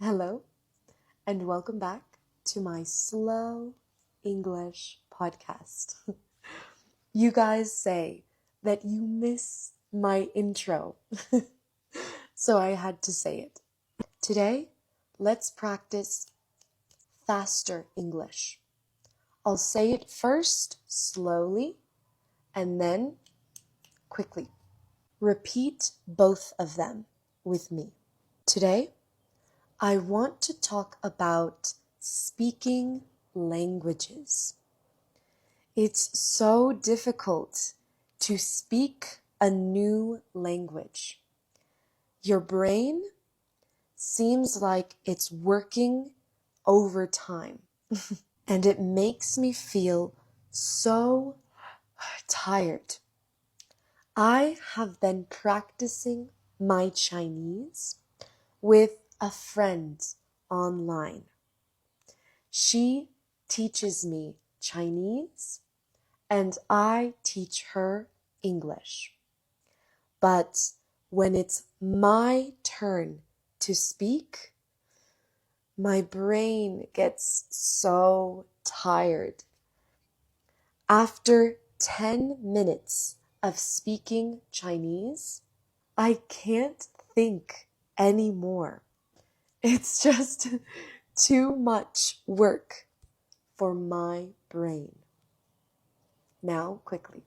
Hello, and welcome back to my Slow English podcast. You guys say that you miss my intro, so I had to say it. Today, let's practice faster English. I'll say it first slowly and then quickly. Repeat both of them with me. Today, I want to talk about speaking languages. It's so difficult to speak a new language. Your brain seems like it's working overtime, and it makes me feel so tired. I have been practicing my Chinese with a friend online. She teaches me Chinese and I teach her English. But when it's my turn to speak, my brain gets so tired. After 10 minutes of speaking Chinese, I can't think anymore. It's just too much work for my brain. Now, quickly.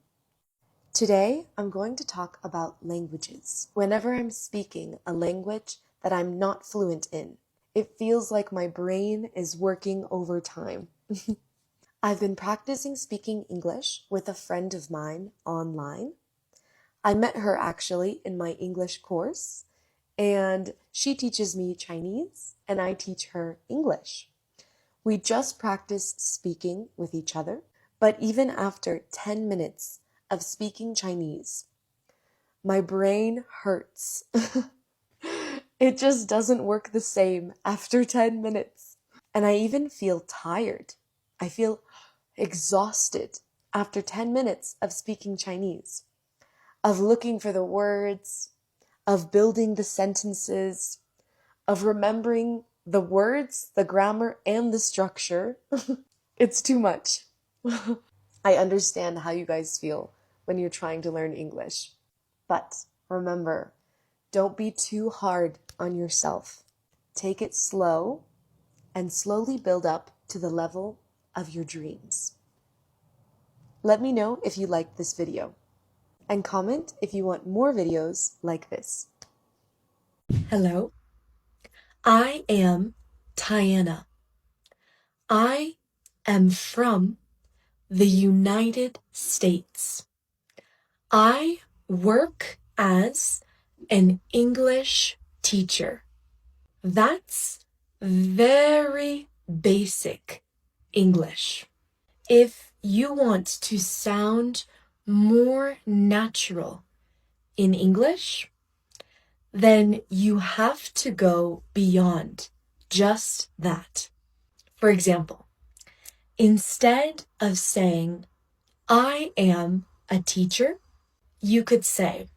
Today, I'm going to talk about languages. Whenever I'm speaking a language that I'm not fluent in, it feels like my brain is working overtime. I've been practicing speaking English with a friend of mine online. I met her actually in my English course, and she teaches me Chinese and I teach her English. We just practice speaking with each other, but even after 10 minutes of speaking Chinese, my brain hurts. It just doesn't work the same after 10 minutes. And I even feel tired. I feel exhausted after 10 minutes of speaking Chinese, of looking for the words, of building the sentences, of remembering the words, the grammar, and the structure. It's too much. I understand how you guys feel when you're trying to learn English. But remember, don't be too hard on yourself. Take it slow and slowly build up to the level of your dreams. Let me know if you liked this video and comment if you want more videos like this. Hello, I am Tiana. I am from the United States. I work as an English teacher. That's very basic English. If you want to sound more natural in English, then you have to go beyond just that. For example, instead of saying, I am a teacher, you could say,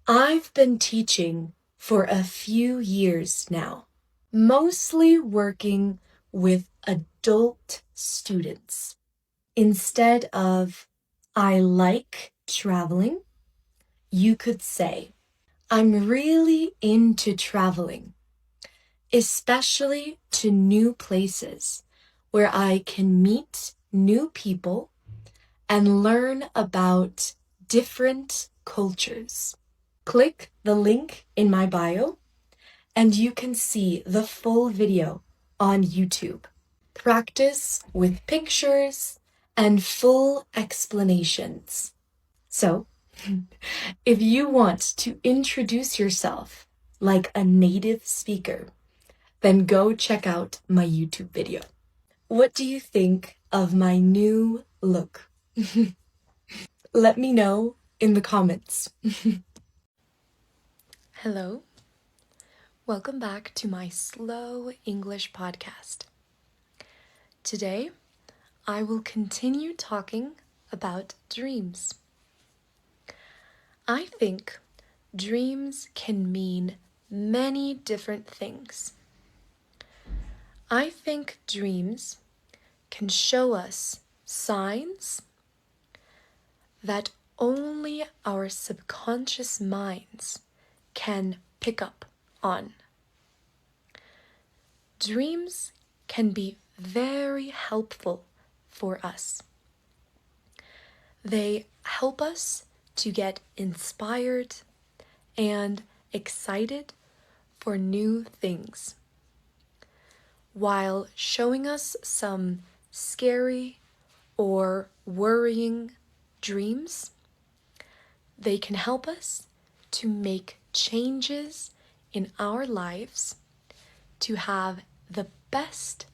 I've been teaching for a few years now, mostly working with adult students. Instead of, I like traveling, you could say, I'm really into traveling, especially to new places where I can meet new people and learn about different cultures. Click the link in my bio and you can see the full video on YouTube. Practice with pictures and full explanations. So, if you want to introduce yourself like a native speaker, then go check out my YouTube video. What do you think of my new look? Let me know in the comments. Hello. Welcome back to my Slow English podcast. Today, I will continue talking about dreams. I think dreams can mean many different things. I think dreams can show us signs that only our subconscious minds can pick up on. Dreams can be very helpful for us. They help us to get inspired and excited for new things, while showing us some scary or worrying dreams. They can help us to make changes in our lives to have the best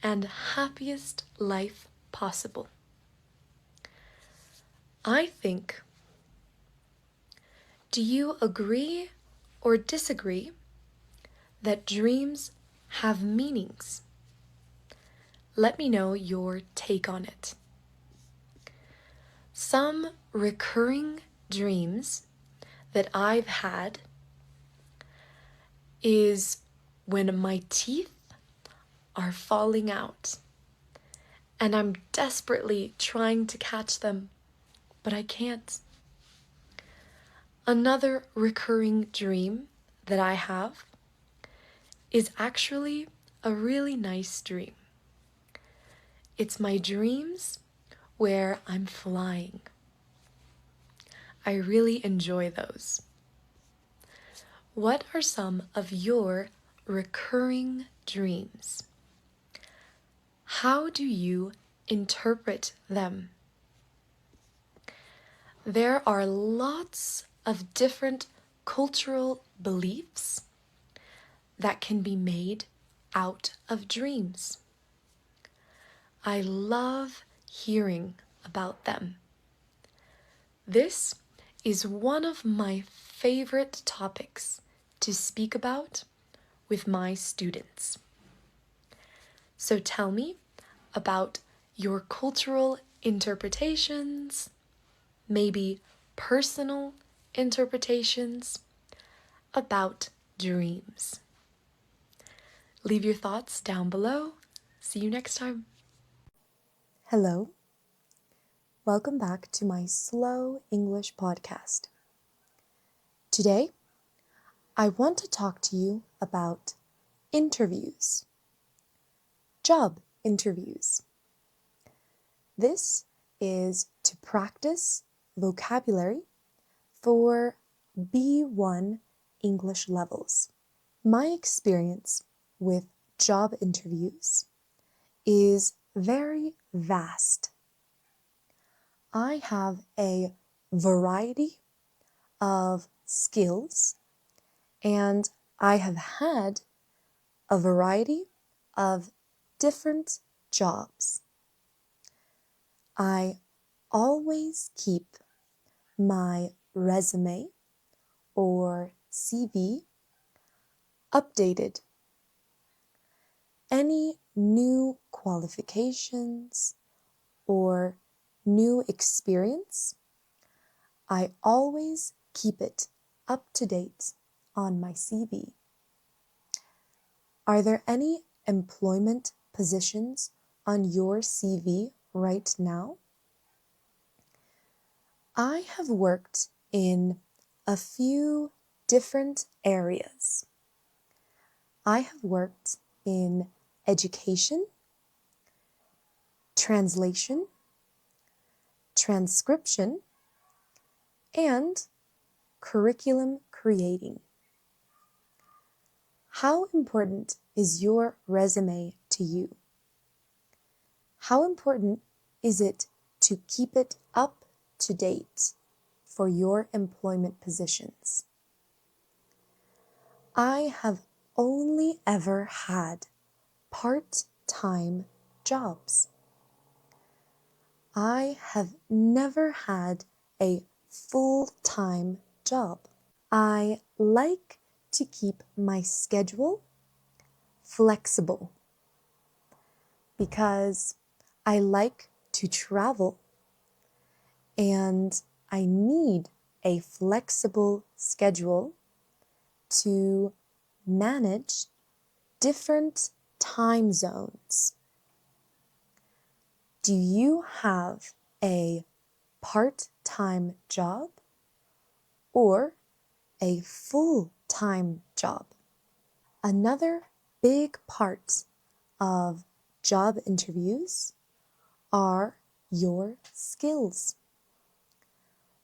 and happiest life possible. I think, do you agree or disagree that dreams have meanings? Let me know your take on it. Some recurring dreams that I've had is when my teeth are falling out and I'm desperately trying to catch them, but I can't. Another recurring dream that I have is actually a really nice dream. It's my dreams where I'm flying. I really enjoy those. What are some of your recurring dreams? How do you interpret them? There are lots of different cultural beliefs that can be made out of dreams. I love hearing about them. This is one of my favorite topics to speak about with my students. So tell me about your cultural interpretations, maybe personal interpretations about dreams. Leave your thoughts down below. See you next time. Hello. Welcome back to my Slow English podcast. Today, I want to talk to you about interviews, job interviews. This is to practice vocabulary for B1 English levels. My experience with job interviews is very vast. I have a variety of skills and I have had a variety of different jobs. I always keep my resume or CV updated. Any new qualifications or new experience, I always keep it up to date on my CV. Are there any employment positions on your CV right now? I have worked in a few different areas. I have worked in education, translation, transcription, and curriculum creating. How important is your resume to you? How important is it to keep it up to date for your employment positions? I have only ever had part-time jobs. I have never had a full-time job. I like to keep my schedule flexible because I like to travel and I need a flexible schedule to manage different time zones. Do you have a part-time job or a full-time job? Another big part of job interviews are your skills.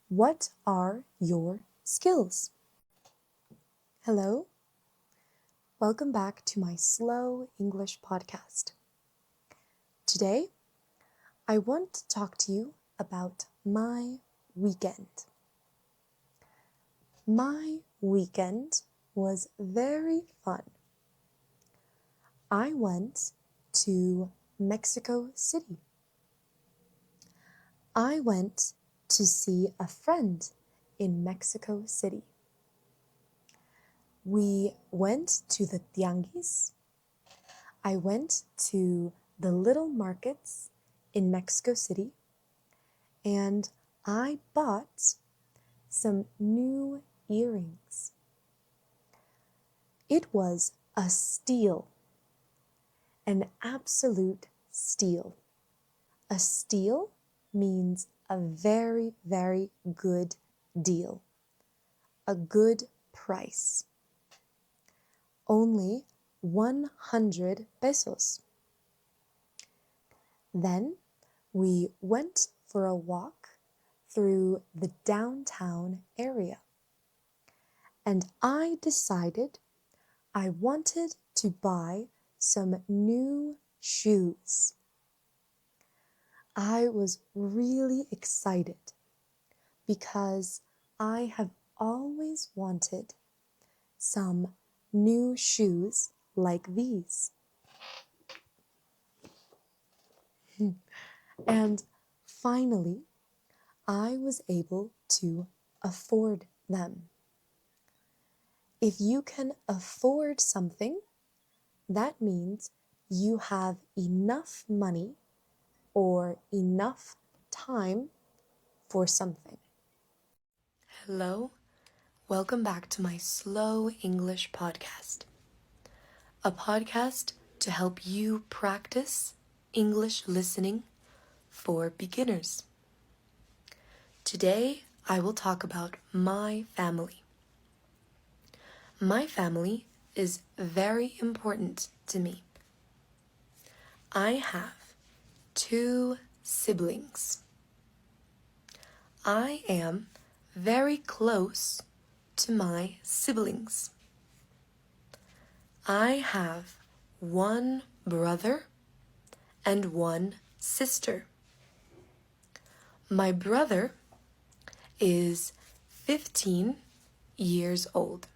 What are your skills? Hello, welcome back to my Slow English podcast. Today, I want to talk to you about my weekend. My weekend was very fun. I went to Mexico City. I went to see a friend in Mexico City. We went to the tianguis. I went to the little markets in Mexico City, and I bought some new earrings. It was a steal, an absolute steal. A steal means a very, very good deal, a good price. Only 100 pesos. Then we went for a walk through the downtown area, and I decided I wanted to buy some new shoes. I was really excited because I have always wanted some new shoes like these. And finally, I was able to afford them. If you can afford something, that means you have enough money or enough time for something. Hello, welcome back to my Slow English podcast, a podcast to help you practice English listening for beginners. Today, I will talk about my family. My family is very important to me. I have 2 siblings. I am very close to my siblings. I have 1 brother and 1 sister. My brother is 15 years old.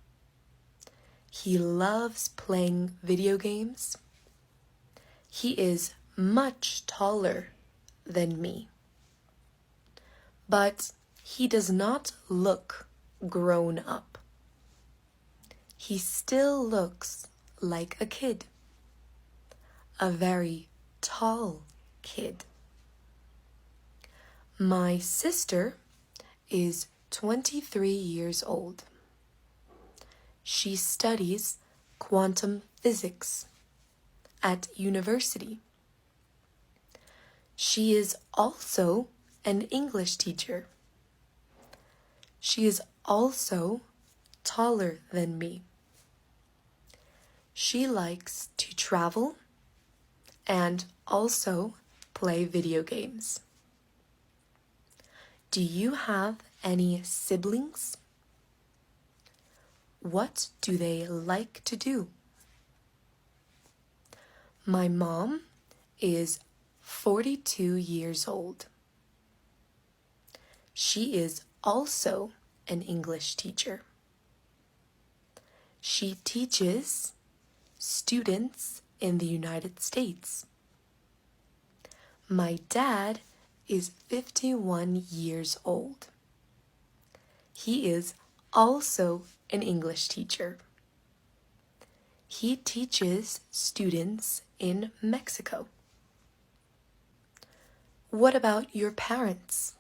He loves playing video games. He is much taller than me. But he does not look grown up. He still looks like a kid. A very tall kid. My sister is 23 years old. She studies quantum physics at university. She is also an English teacher. She is also taller than me. She likes to travel and also play video games. Do you have any siblings? What do they like to do? My mom is 42 years old. She is also an English teacher. She teaches students in the United States. My dad is 51 years old. He is also an English teacher. He teaches students in Mexico. What about your parents?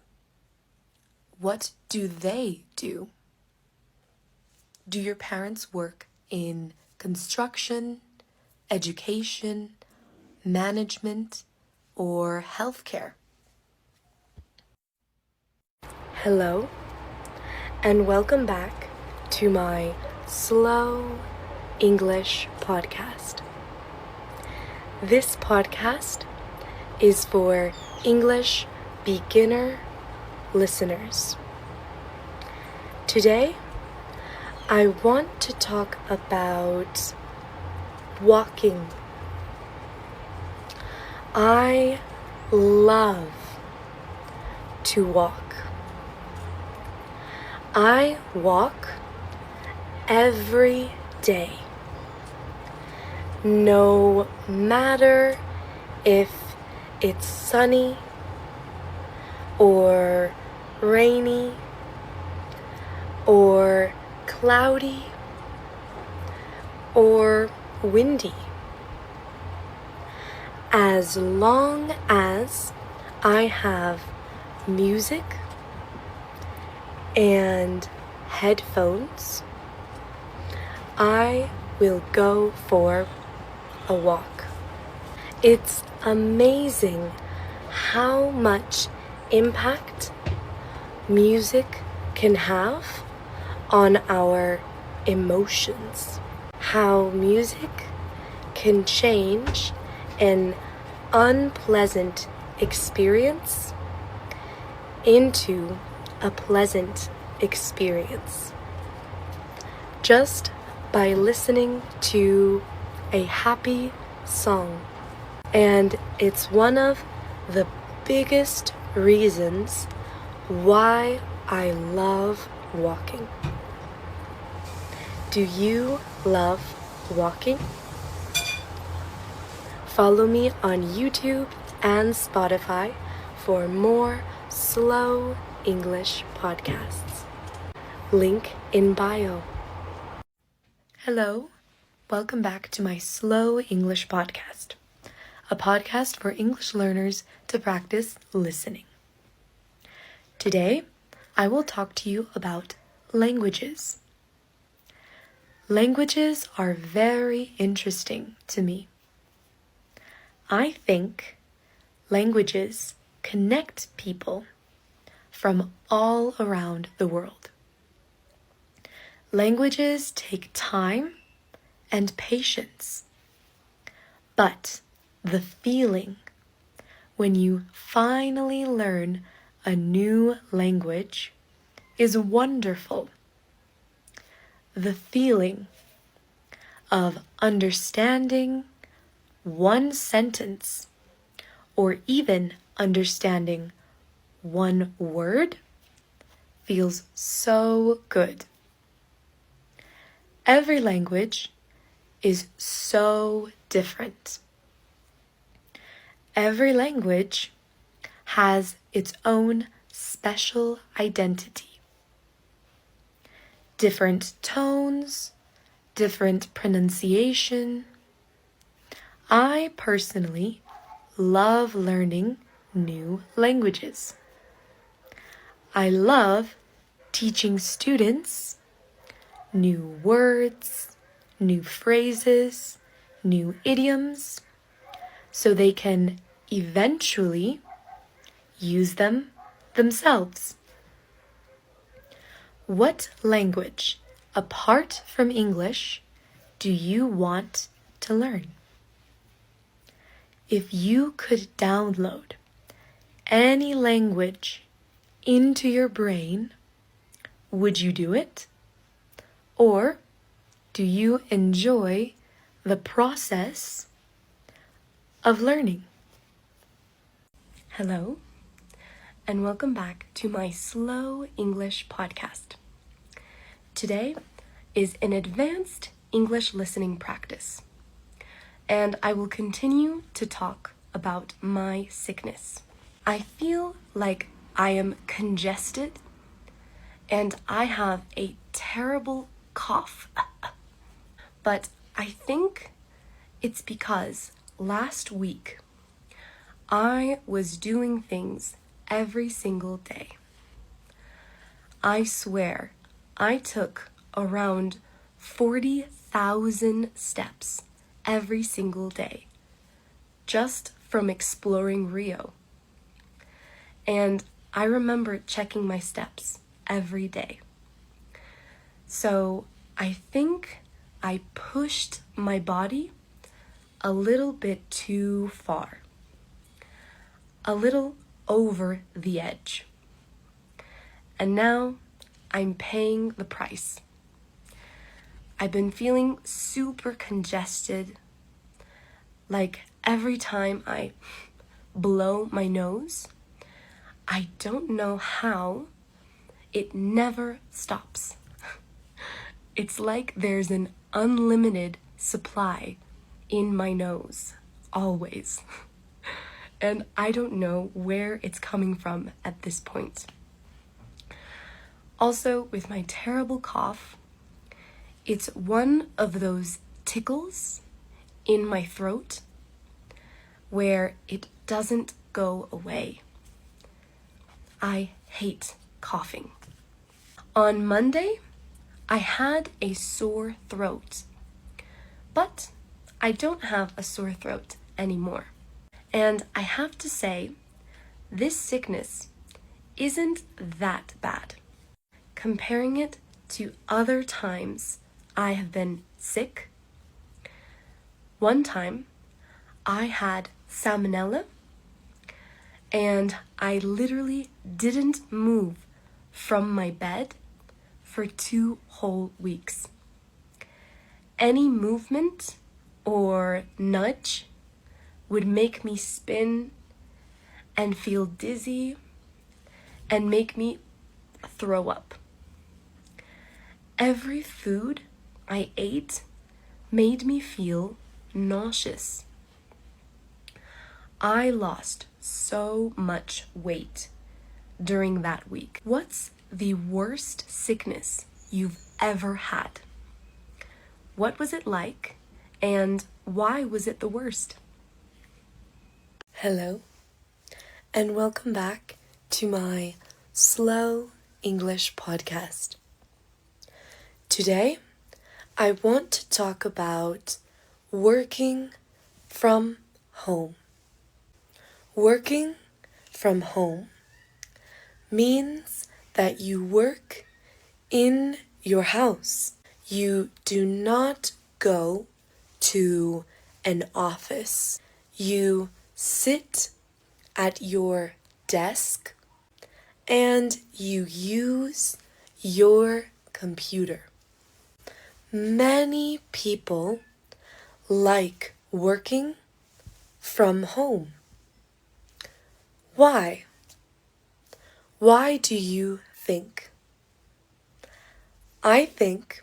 What do they do? Do your parents work in construction, education, management, or healthcare. Hello, and welcome back to my Slow English podcast. This podcast is for English beginner listeners. Today, I want to talk about walking. I love to walk. I walk every day. No matter if it's sunny or rainy or cloudy or windy. As long as I have music and headphones, I will go for a walk. It's amazing how much impact music can have on our emotions. How music can change an unpleasant experience into a pleasant experience just by listening to a happy song. And it's one of the biggest reasons why I love walking. Do you love walking? Follow me on YouTube and Spotify for more Slow English podcasts. Link in bio. Hello, welcome back to my Slow English podcast, a podcast for English learners to practice listening. Today, I will talk to you about languages. Languages are very interesting to me. I think languages connect people from all around the world. Languages take time and patience, but the feeling when you finally learn a new language is wonderful. The feeling of understanding one sentence or even understanding one word feels so good. Every language is so different. Every language has its own special identity. Different tones, different pronunciation. I personally love learning new languages. I love teaching students new words, new phrases, new idioms, so they can eventually use them themselves. What language, apart from English, do you want to learn? If you could download any language into your brain, would you do it? Or do you enjoy the process of learning? Hello, and welcome back to my Slow English podcast. Today is an advanced English listening practice, and I will continue to talk about my sickness. I feel like I am congested and I have a terrible cough. But I think it's because last week I was doing things every single day. I swear I took around 40,000 steps every single day, just from exploring Rio. And I remember checking my steps every day. So I think I pushed my body a little bit too far, a little over the edge. And now I'm paying the price. I've been feeling super congested, like every time I blow my nose, I don't know how, it never stops. It's like there's an unlimited supply in my nose, always. And I don't know where it's coming from at this point. Also, with my terrible cough, it's one of those tickles in my throat where it doesn't go away. I hate coughing. On Monday, I had a sore throat, but I don't have a sore throat anymore. And I have to say, this sickness isn't that bad. Comparing it to other times I have been sick, one time I had salmonella and I literally didn't move from my bed for 2 whole weeks. Any movement or nudge would make me spin and feel dizzy and make me throw up. Every food I ate made me feel nauseous. I lost so much weight during that week. What's the worst sickness you've ever had? What was it like, and why was it the worst? Hello, and welcome back to my Slow English podcast. Today, I want to talk about working from home. Working from home means that you work in your house. You do not go to an office. You sit at your desk and you use your computer. Many people like working from home. Why? Why do you think? I think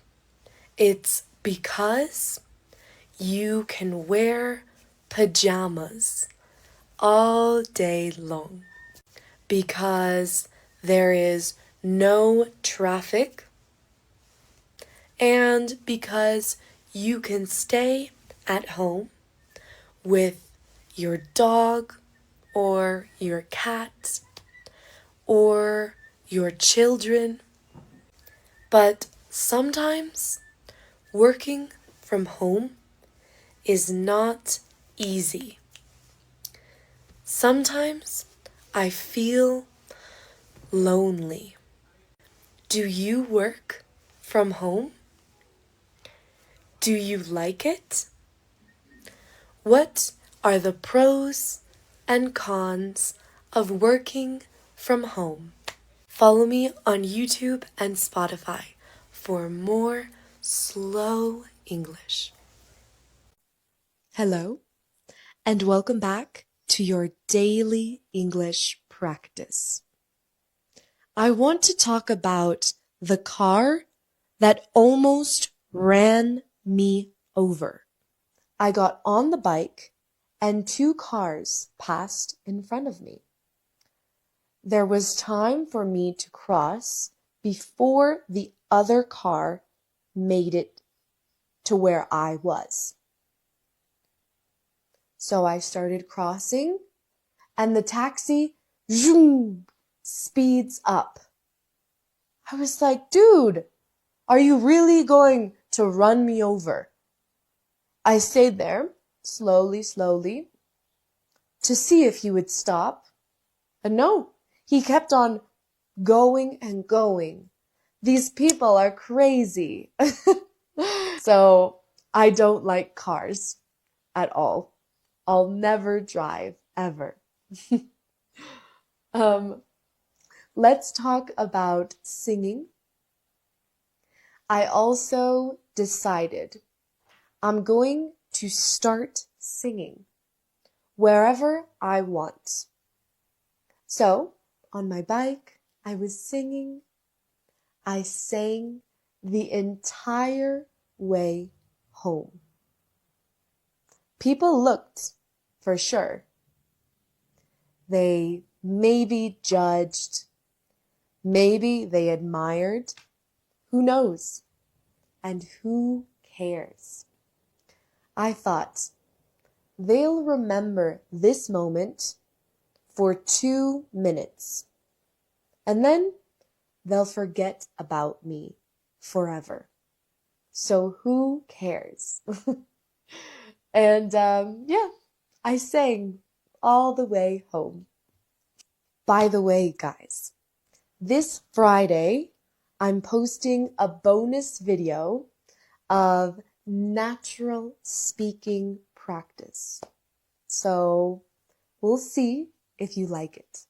it's because you can wear pajamas all day long. Because there is no traffic. And because you can stay at home with your dog or your cat or your children. But sometimes working from home is not easy. Sometimes I feel lonely. Do you work from home? Do you like it? What are the pros and cons of working from home? Follow me on YouTube and Spotify for more slow English. Hello, and welcome back to your daily English practice. I want to talk about the car that almost ran me over. I got on the bike and 2 cars passed in front of me. There was time for me to cross before the other car made it to where I was. So I started crossing and the taxi zoom, speeds up. I was like, dude, are you really going to run me over? I stayed there, slowly, to see if he would stop. And no, he kept on going and going. These people are crazy. So I don't like cars at all. I'll never drive, ever. um, let's talk about singing. I also decided I'm going to start singing wherever I want. So, on my bike, I was singing. I sang the entire way home. People looked, for sure. They maybe judged, maybe they admired. Who knows? And who cares? I thought, they'll remember this moment for 2 minutes, and then they'll forget about me forever. So who cares? And yeah, I sang all the way home. By the way, guys, this Friday, I'm posting a bonus video of natural speaking practice. So we'll see if you like it.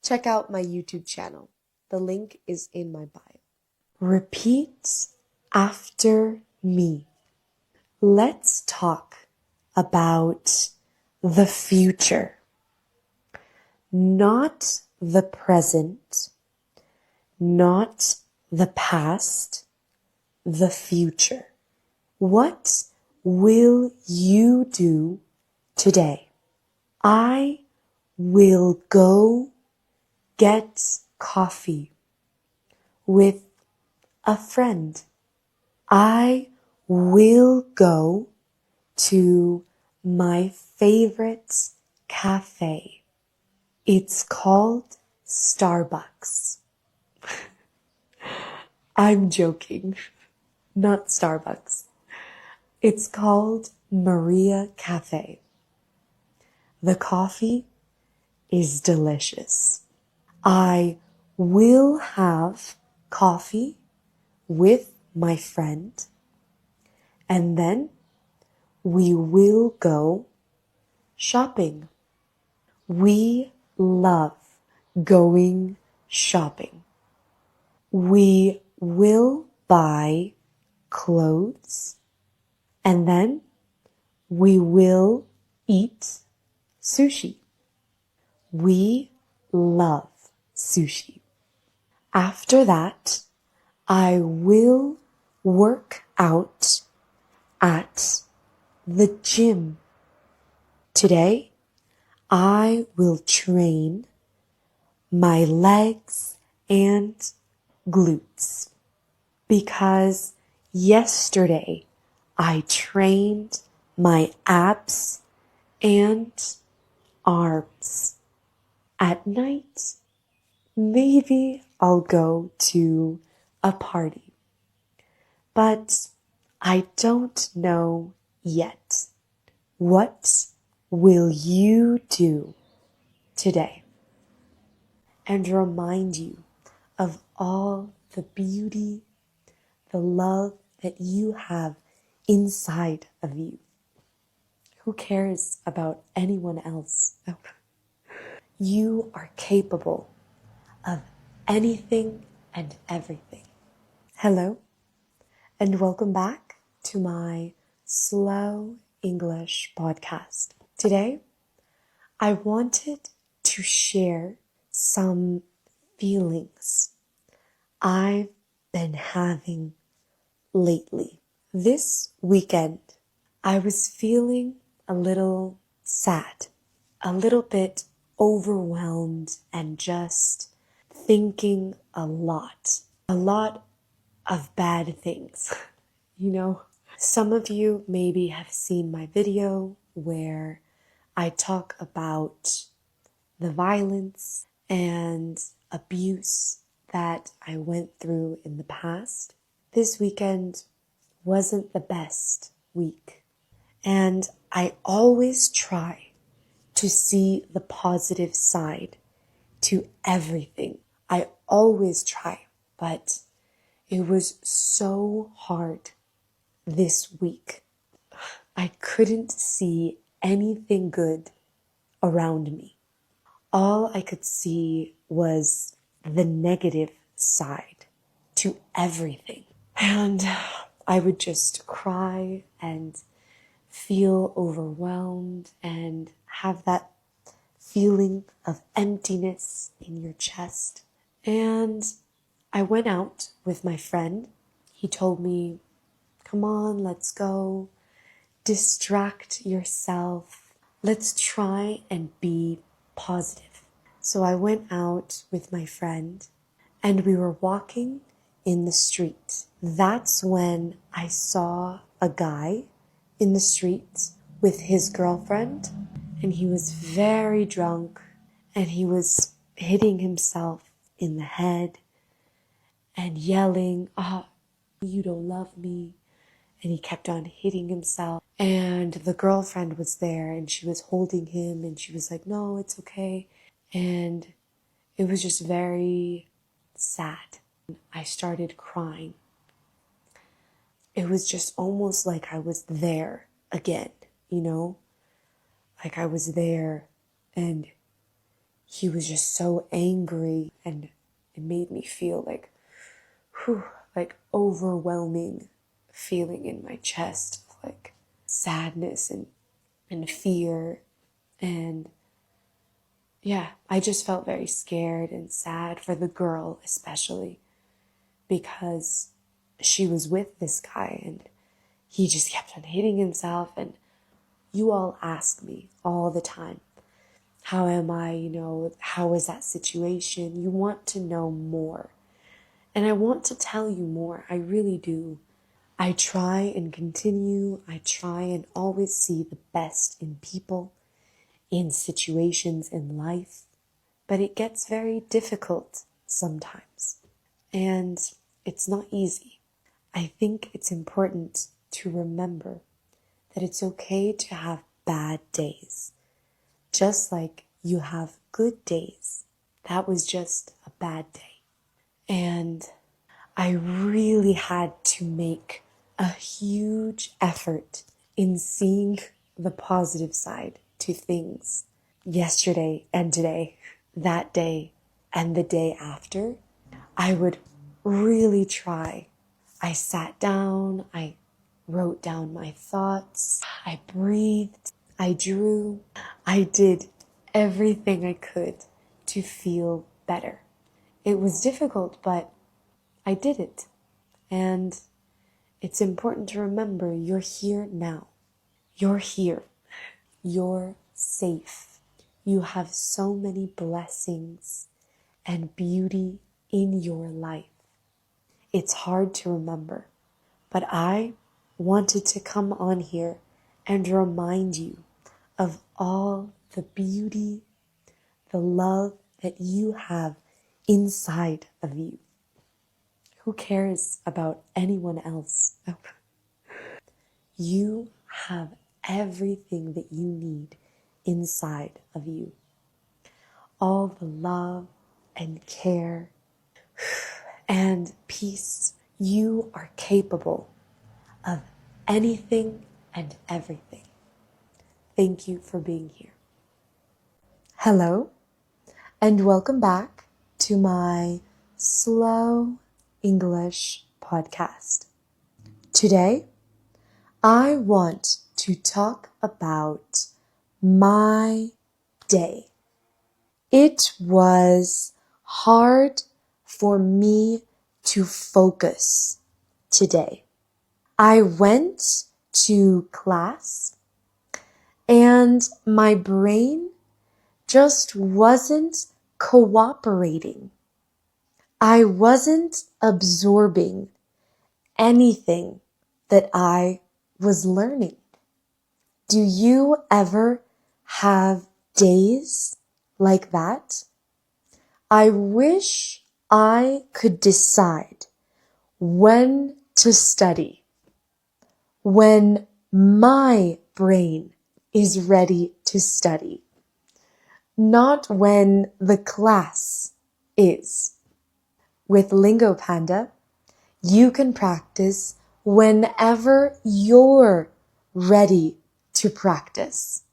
Check out my YouTube channel. The link is in my bio. Repeat after me. Let's talk about the future, not the present, not the past, the future. What will you do today? I will go get coffee with a friend. I will go to my favorite cafe. It's called Starbucks. I'm joking. Not Starbucks. It's called Maria Cafe. The coffee is delicious. I will have coffee with my friend, and then we will go shopping. We love going shopping. We will buy clothes, and then we will eat sushi. We love sushi. After that, I will work out at the gym. Today, I will train my legs and glutes because yesterday I trained my abs and arms. At night, maybe I'll go to a party, but I don't know yet. What will you do today? And remind you of all the beauty, the love that you have inside of you. Who cares about anyone else? You are capable of anything and everything. Hello, and welcome back to my Slow English podcast. Today, I wanted to share some feelings I've been having lately. This weekend, I was feeling a little sad, a little bit overwhelmed, and just thinking a lot of bad things. You know, some of you maybe have seen my video where I talk about the violence and abuse that I went through in the past. This weekend wasn't the best week. And I always try to see the positive side to everything. I always try, but it was so hard this week. I couldn't see anything good around me. All I could see was the negative side to everything. And I would just cry and feel overwhelmed and have that feeling of emptiness in your chest. And I went out with my friend. He told me, come on, let's go. Distract yourself. Let's try and be positive. So I went out with my friend and we were walking in the street. That's when I saw a guy in the street with his girlfriend, and he was very drunk and he was hitting himself in the head and yelling, you don't love me. And he kept on hitting himself. And the girlfriend was there and she was holding him and she was like, no, it's okay. And it was just very sad. I started crying. It was just almost like I was there again, you know? Like I was there and he was just so angry and it made me feel like, like overwhelming feeling in my chest, like sadness and fear. And yeah, I just felt very scared and sad for the girl, especially because she was with this guy and he just kept on hitting himself. And you all ask me all the time, how am I, how is that situation? You want to know more. And I want to tell you more. I really do. I try and continue. I try and always see the best in people, in situations in life. But it gets very difficult sometimes. And it's not easy. I think it's important to remember that it's okay to have bad days. Just like you have good days. That was just a bad day. And I really had to make a huge effort in seeing the positive side to things. Yesterday and today, that day and the day after, I would really try. I sat down, I wrote down my thoughts, I breathed, I drew, I did everything I could to feel better. It was difficult, but I did it. And it's important to remember you're here now. You're here. You're safe. You have so many blessings and beauty in your life. It's hard to remember, but I wanted to come on here and remind you of all the beauty, the love that you have inside of you. Who cares about anyone else? You have everything that you need inside of you. All the love and care and peace. You are capable of anything and everything. Thank you for being here. Hello, and welcome back to my Slow English podcast. Today, I want to talk about my day. It was hard for me to focus today. I went to class and my brain just wasn't cooperating. I wasn't absorbing anything that I was learning. Do you ever have days like that? I wish I could decide when to study, when my brain is ready to study, not when the class is. With Lingo Panda, you can practice whenever you're ready to practice.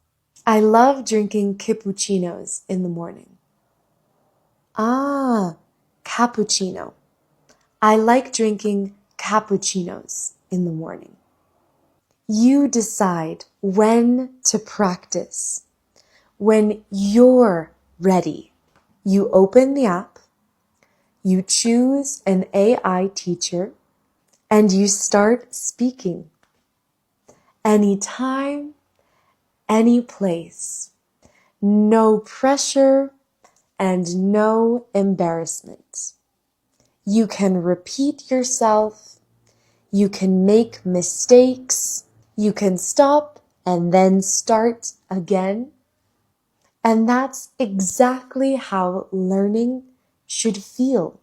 I love drinking cappuccinos in the morning. Ah, cappuccino. I like drinking cappuccinos in the morning. You decide when to practice. When you're ready, you open the app, you choose an AI teacher, and you start speaking. Anytime, any place. No pressure and no embarrassment. You can repeat yourself. You can make mistakes. You can stop and then start again. And that's exactly how learning should feel.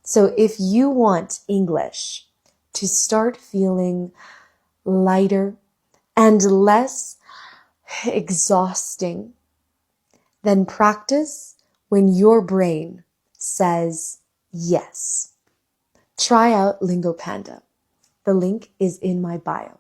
So if you want English to start feeling lighter and less exhausting, then practice when your brain says yes. Try out Lingo Panda. The link is in my bio.